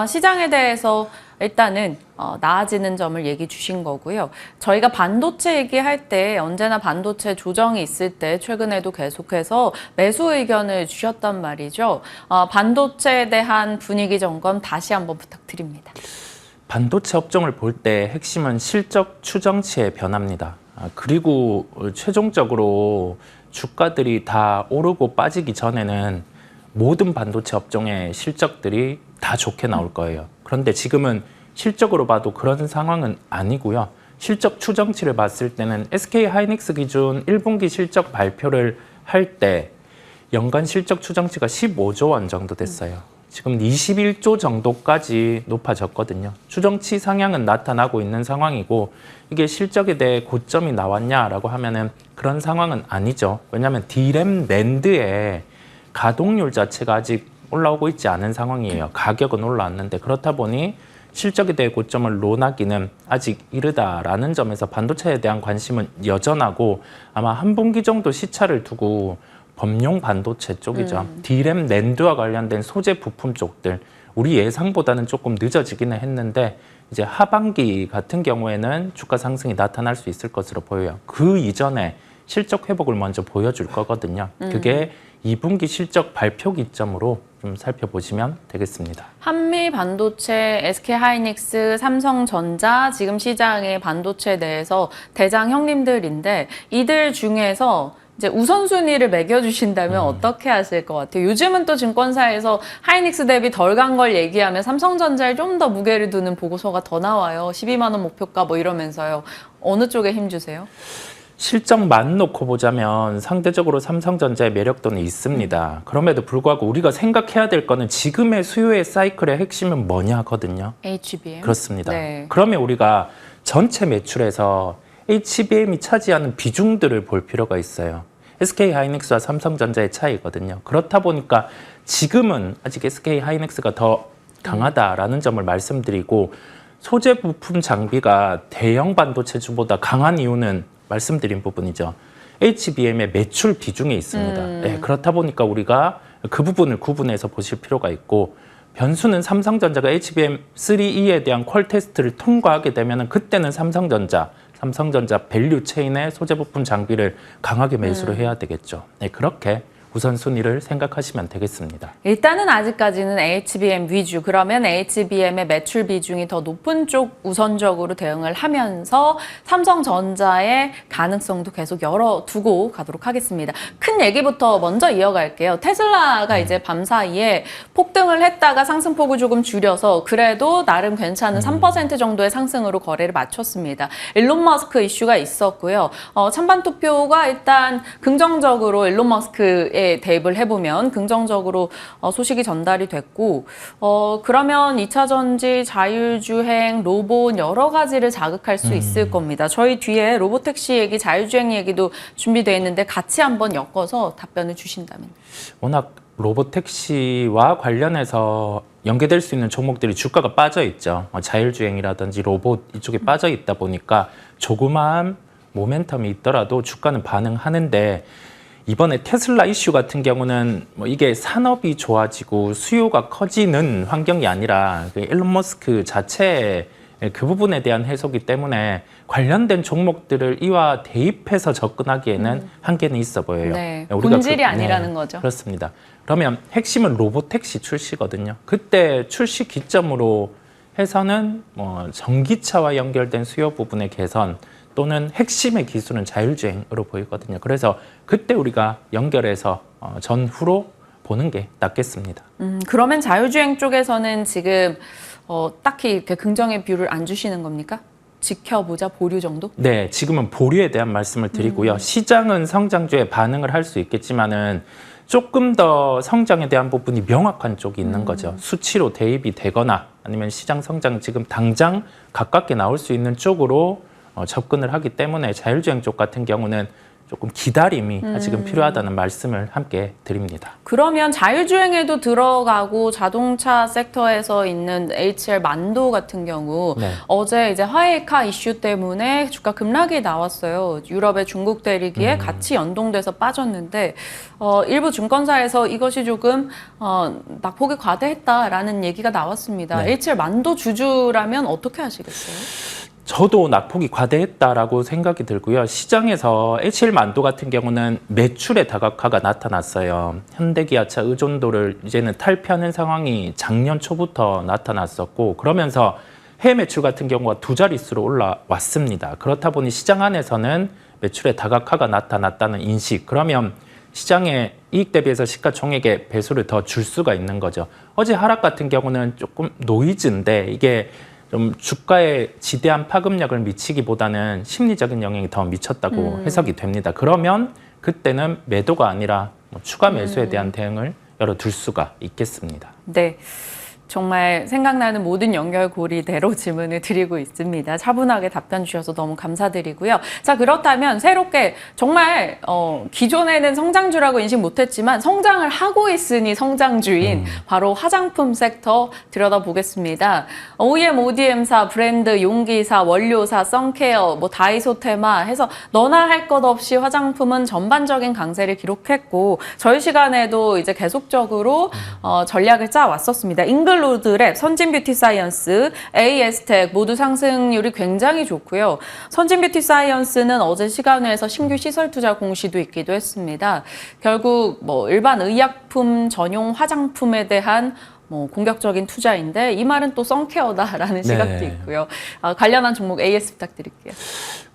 시장에 대해서 일단은 나아지는 점을 얘기 주신 거고요. 저희가 반도체 얘기할 때 언제나 반도체 조정이 있을 때 최근에도 계속해서 매수 의견을 주셨단 말이죠. 반도체에 대한 분위기 점검 다시 한번 부탁드립니다. 반도체 업종을 볼 때 핵심은 실적 추정치의 변화입니다. 그리고 최종적으로 주가들이 다 오르고 빠지기 전에는 모든 반도체 업종의 실적들이 다 좋게 나올 거예요. 그런데 지금은 실적으로 봐도 그런 상황은 아니고요. 실적 추정치를 봤을 때는 SK 하이닉스 기준 1분기 실적 발표를 할 때 연간 실적 추정치가 15조 원 정도 됐어요. 지금 21조 정도까지 높아졌거든요. 추정치 상향은 나타나고 있는 상황이고 이게 실적에 대해 고점이 나왔냐라고 하면은 그런 상황은 아니죠. 왜냐하면 D램 낸드의 가동률 자체가 아직 올라오고 있지 않은 상황이에요. 가격은 올라왔는데 그렇다 보니 실적에 대해 고점을 논하기는 아직 이르다라는 점에서 반도체에 대한 관심은 여전하고 아마 한 분기 정도 시차를 두고 범용 반도체 쪽이죠. D램 낸드와 관련된 소재 부품 쪽들 우리 예상보다는 조금 늦어지기는 했는데 이제 하반기 같은 경우에는 주가 상승이 나타날 수 있을 것으로 보여요. 그 이전에 실적 회복을 먼저 보여줄 거거든요. 그게 2분기 실적 발표 기점으로 좀 살펴보시면 되겠습니다. 한미 반도체, SK 하이닉스, 삼성전자 지금 시장의 반도체에 대해서 대장 형님들인데 이들 중에서 이제 우선순위를 매겨주신다면 어떻게 하실 것 같아요? 요즘은 또 증권사에서 하이닉스 대비 덜 간 걸 얘기하면 삼성전자에 좀 더 무게를 두는 보고서가 더 나와요. 12만 원 목표가 뭐 이러면서요. 어느 쪽에 힘 주세요? 실적만 놓고 보자면 상대적으로 삼성전자의 매력도는 있습니다. 그럼에도 불구하고 우리가 생각해야 될 거는 지금의 수요의 사이클의 핵심은 뭐냐거든요. HBM. 그렇습니다. 네. 그러면 우리가 전체 매출에서 HBM이 차지하는 비중들을 볼 필요가 있어요. SK 하이닉스와 삼성전자의 차이거든요. 그렇다 보니까 지금은 아직 SK 하이닉스가 더 강하다라는 점을 말씀드리고 소재 부품 장비가 대형 반도체주보다 강한 이유는 말씀드린 부분이죠. HBM의 매출 비중이 있습니다. 네, 그렇다 보니까 우리가 그 부분을 구분해서 보실 필요가 있고 변수는 삼성전자가 HBM3E에 대한 퀄 테스트를 통과하게 되면 그때는 삼성전자 밸류 체인의 소재 부품 장비를 강하게 매수를 해야 되겠죠. 네, 그렇게 우선순위를 생각하시면 되겠습니다. 일단은 아직까지는 HBM 위주, 그러면 HBM의 매출 비중이 더 높은 쪽 우선적으로 대응을 하면서 삼성전자의 가능성도 계속 열어두고 가도록 하겠습니다. 큰 얘기부터 먼저 이어갈게요. 테슬라가 이제 밤사이에 폭등을 했다가 상승폭을 조금 줄여서 그래도 나름 괜찮은 3% 정도의 상승으로 거래를 마쳤습니다. 일론 머스크 이슈가 있었고요. 찬반 투표가 일단 긍정적으로 일론 머스크의 대입을 해보면 긍정적으로 소식이 전달이 됐고 그러면 2차 전지, 자율주행, 로봇 여러 가지를 자극할 수 있을 겁니다. 저희 뒤에 로보택시 얘기, 자율주행 얘기도 준비되어 있는데 같이 한번 엮어서 답변을 주신다면. 워낙 로보택시와 관련해서 연계될 수 있는 종목들이 주가가 빠져 있죠. 자율주행이라든지 로봇 이쪽에 빠져 있다 보니까 조그마한 모멘텀이 있더라도 주가는 반응하는데 이번에 테슬라 이슈 같은 경우는 뭐 이게 산업이 좋아지고 수요가 커지는 환경이 아니라 그 일론 머스크 자체의 그 부분에 대한 해석이 때문에 관련된 종목들을 이와 대입해서 접근하기에는 한계는 있어 보여요. 네, 우리가 본질이 아니라는 거죠. 그렇습니다. 그러면 핵심은 로보택시 출시거든요. 그때 출시 기점으로 해서는 뭐 전기차와 연결된 수요 부분의 개선, 또는 핵심의 기술은 자율주행으로 보이거든요. 그래서 그때 우리가 연결해서 전후로 보는 게 낫겠습니다. 그러면 자율주행 쪽에서는 지금 딱히 이렇게 긍정의 뷰를 안 주시는 겁니까? 지켜보자 보류 정도? 네, 지금은 보류에 대한 말씀을 드리고요. 시장은 성장주에 반응을 할 수 있겠지만은 조금 더 성장에 대한 부분이 명확한 쪽이 있는 거죠. 수치로 대입이 되거나 아니면 시장 성장 지금 당장 가깝게 나올 수 있는 쪽으로 접근을 하기 때문에 자율주행 쪽 같은 경우는 조금 기다림이 아직은 필요하다는 말씀을 함께 드립니다. 그러면 자율주행에도 들어가고 자동차 섹터에서 있는 HL 만도 같은 경우 네. 어제 이제 화웨이카 이슈 때문에 주가 급락이 나왔어요. 유럽의 중국 대리기에 같이 연동돼서 빠졌는데 일부 증권사에서 이것이 조금 낙폭이 과대했다라는 얘기가 나왔습니다. 네. HL 만도 주주라면 어떻게 하시겠어요? 저도 낙폭이 과대했다라고 생각이 들고요. 시장에서 HL 만도 같은 경우는 매출의 다각화가 나타났어요. 현대기아차 의존도를 이제는 탈피하는 상황이 작년 초부터 나타났었고 그러면서 해외 매출 같은 경우가 두 자릿수로 올라왔습니다. 그렇다 보니 시장 안에서는 매출의 다각화가 나타났다는 인식. 그러면 시장의 이익 대비해서 시가총액의 배수를 더 줄 수가 있는 거죠. 어제 하락 같은 경우는 조금 노이즈인데 이게 좀 주가에 지대한 파급력을 미치기보다는 심리적인 영향이 더 미쳤다고 해석이 됩니다. 그러면 그때는 매도가 아니라 추가 매수에 대한 대응을 열어둘 수가 있겠습니다. 네. 정말 생각나는 모든 연결고리대로 질문을 드리고 있습니다. 차분하게 답변 주셔서 너무 감사드리고요. 자, 그렇다면 새롭게 정말 기존에는 성장주라고 인식 못했지만 성장을 하고 있으니 성장주인 바로 화장품 섹터 들여다보겠습니다. OEM, ODM사, 브랜드, 용기사, 원료사, 선케어, 다이소테마 해서 너나 할 것 없이 화장품은 전반적인 강세를 기록했고 저희 시간에도 이제 계속적으로 전략을 짜왔었습니다. 잉글로드랩, 선진뷰티사이언스, AS텍 모두 상승률이 굉장히 좋고요. 선진뷰티사이언스는 어제 시간회에서 신규 시설 투자 공시도 있기도 했습니다. 결국 일반 의약품 전용 화장품에 대한 공격적인 투자인데 이 말은 또 선케어다라는 시각도 있고요. 관련한 종목 AS 부탁드릴게요.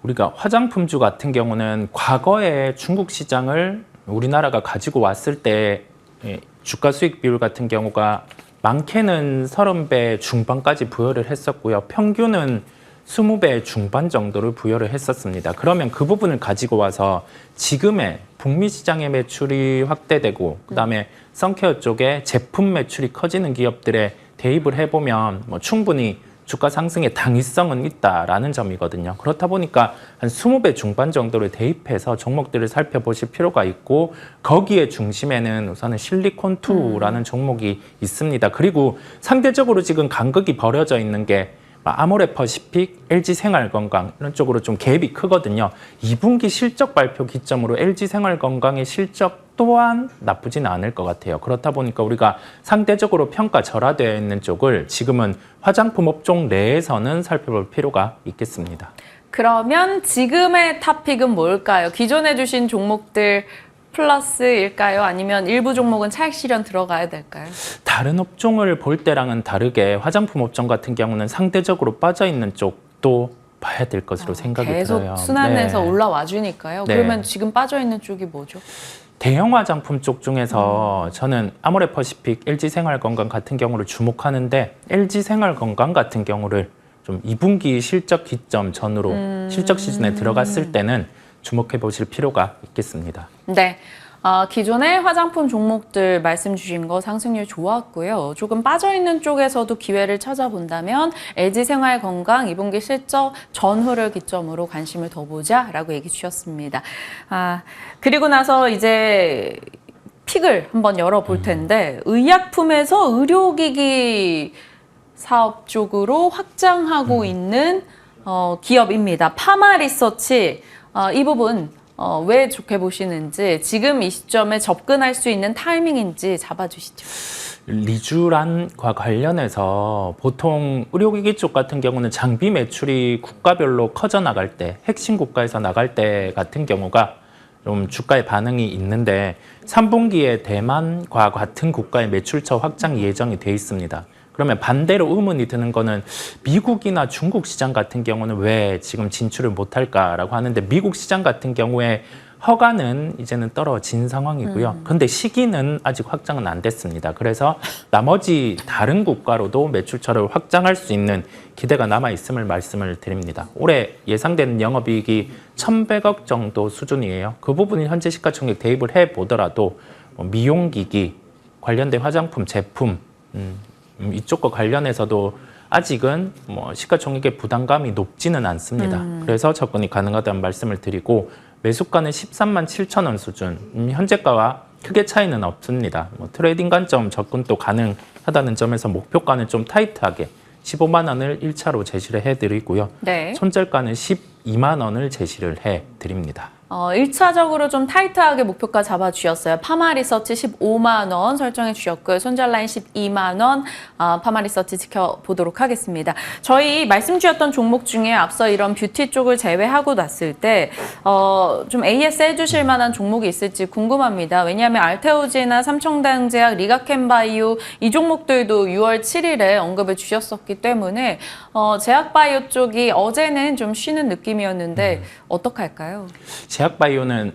우리가 화장품주 같은 경우는 과거에 중국 시장을 우리나라가 가지고 왔을 때 주가 수익 비율 같은 경우가 많게는 30배 중반까지 부여를 했었고요. 평균은 20배 중반 정도를 부여를 했었습니다. 그러면 그 부분을 가지고 와서 지금의 북미 시장의 매출이 확대되고 그다음에 선케어 쪽에 제품 매출이 커지는 기업들에 대입을 해보면 충분히 주가 상승의 당위성은 있다라는 점이거든요. 그렇다 보니까 한 20배 중반 정도를 대입해서 종목들을 살펴보실 필요가 있고 거기에 중심에는 우선은 실리콘2라는 종목이 있습니다. 그리고 상대적으로 지금 간극이 벌어져 있는 게 아모레퍼시픽, LG생활건강 이런 쪽으로 좀 갭이 크거든요. 2분기 실적 발표 기점으로 LG생활건강의 실적 또한 나쁘지는 않을 것 같아요. 그렇다 보니까 우리가 상대적으로 평가 절하되어 있는 쪽을 지금은 화장품 업종 내에서는 살펴볼 필요가 있겠습니다. 그러면 지금의 탑픽은 뭘까요? 기존에 주신 종목들 플러스일까요? 아니면 일부 종목은 차익 실현 들어가야 될까요? 다른 업종을 볼 때랑은 다르게 화장품 업종 같은 경우는 상대적으로 빠져있는 쪽도 봐야 될 것으로 생각이 들어요. 계속 순환해서 네. 올라와 주니까요. 네. 그러면 지금 빠져있는 쪽이 뭐죠? 대형 화장품 쪽 중에서 저는 아모레퍼시픽, LG생활건강 같은 경우를 주목하는데 LG생활건강 같은 경우를 좀 2분기 실적 기점 전후로 실적 시즌에 들어갔을 때는 주목해 보실 필요가 있겠습니다. 네. 기존의 화장품 종목들 말씀 주신 거 상승률 좋았고요. 조금 빠져있는 쪽에서도 기회를 찾아본다면 LG생활건강 2분기 실적 전후를 기점으로 관심을 더 보자라고 얘기 주셨습니다. 그리고 나서 이제 픽을 한번 열어볼 텐데 의약품에서 의료기기 사업 쪽으로 확장하고 있는 기업입니다. 파마리서치 이 부분 왜 좋게 보시는지 지금 이 시점에 접근할 수 있는 타이밍인지 잡아주시죠. 리쥬란과 관련해서 보통 의료기기 쪽 같은 경우는 장비 매출이 국가별로 커져 나갈 때 핵심 국가에서 나갈 때 같은 경우가 좀 주가의 반응이 있는데 3분기에 대만과 같은 국가의 매출처 확장 예정이 돼 있습니다. 그러면 반대로 의문이 드는 거는 미국이나 중국 시장 같은 경우는 왜 지금 진출을 못할까라고 하는데 미국 시장 같은 경우에 허가는 이제는 떨어진 상황이고요. 근데 시기는 아직 확정은 안 됐습니다. 그래서 나머지 다른 국가로도 매출처를 확장할 수 있는 기대가 남아 있음을 말씀을 드립니다. 올해 예상되는 영업이익이 1,100억 정도 수준이에요. 그 부분이 현재 시가총액 대입을 해보더라도 미용기기, 관련된 화장품 제품 이쪽과 관련해서도 아직은 시가총액의 부담감이 높지는 않습니다. 그래서 접근이 가능하다는 말씀을 드리고 매수가는 13만 7천 원 수준, 현재가와 크게 차이는 없습니다. 트레이딩 관점 접근도 가능하다는 점에서 목표가는 좀 타이트하게 15만 원을 1차로 제시를 해드리고요. 네. 손절가는 12만 원을 제시를 해드립니다. 1차적으로 좀 타이트하게 목표가 잡아주셨어요. 파마리서치 15만 원 설정해 주셨고요. 손절 라인 12만 원, 파마리서치 지켜보도록 하겠습니다. 저희 말씀 주셨던 종목 중에 앞서 이런 뷰티 쪽을 제외하고 놨을 때 좀 AS 해주실 만한 종목이 있을지 궁금합니다. 왜냐하면 알테오지나 삼청당제약, 리가켄바이오 이 종목들도 6월 7일에 언급을 주셨었기 때문에 제약바이오 쪽이 어제는 좀 쉬는 느낌이었는데 어떡할까요? 제약바이오는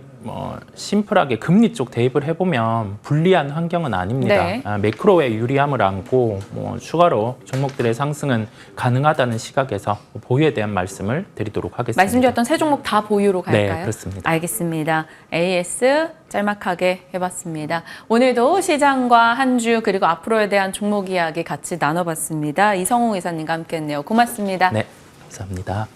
심플하게 금리 쪽 대입을 해보면 불리한 환경은 아닙니다. 네. 매크로의 유리함을 안고 추가로 종목들의 상승은 가능하다는 시각에서 보유에 대한 말씀을 드리도록 하겠습니다. 말씀 주셨던 세 종목 다 보유로 갈까요? 네, 그렇습니다. 알겠습니다. AS 짤막하게 해봤습니다. 오늘도 시장과 한 주 그리고 앞으로에 대한 종목 이야기 같이 나눠봤습니다. 이성호 이사님과 함께했네요. 고맙습니다. 네, 감사합니다.